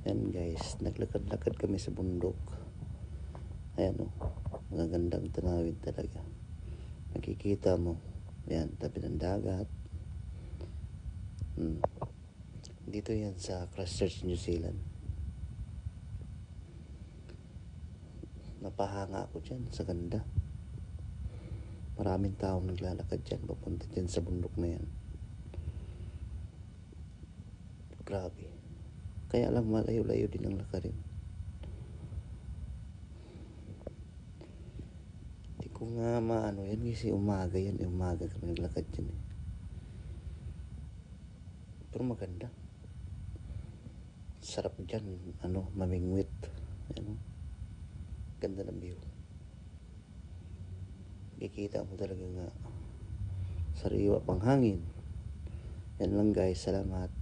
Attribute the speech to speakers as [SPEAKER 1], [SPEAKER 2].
[SPEAKER 1] Yan guys, naglakad-lakad kami sa bundok. Ayan o, magagandang tanawin talaga. Nakikita mo, yan, tabi ng dagat. Dito yan sa Christchurch, New Zealand. Napahanga ako dyan sa ganda. Maraming taong naglalakad dyan, papunta dyan sa bundok na yan. Grabe. Kaya lang malayo-layo din ang lakarin. Hindi ko nga maano yan kasi umaga yan. Umaga kami naglakad dyan eh. Pero maganda. Sarap dyan, mamingwit. Ganda ng view. Kikita mo talaga nga sariwa pang hangin. Yan lang guys, salamat.